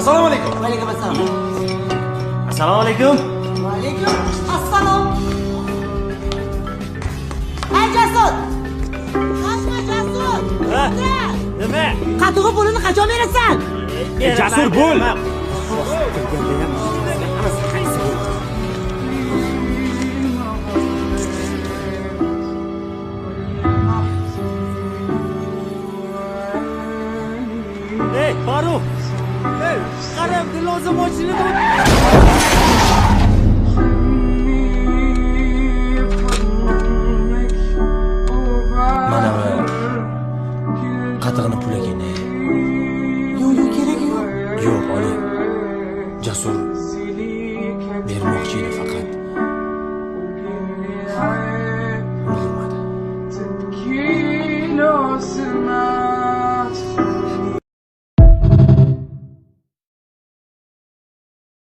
Assalomu alaykum. Va alaykum assalom. Assalomu alaykum. Va alaykum assalom. Ay Jasur. Qashqa Jasur. Nima? Qatig'i pulini qachon berasan? Jasur bo'l. Ey, Farruh. Ey, qarang, Dilozor mashinada. Mana bu qatig'ini pul ekan. Yo'q, kerak yo'q. Yo'q, oling. Jasur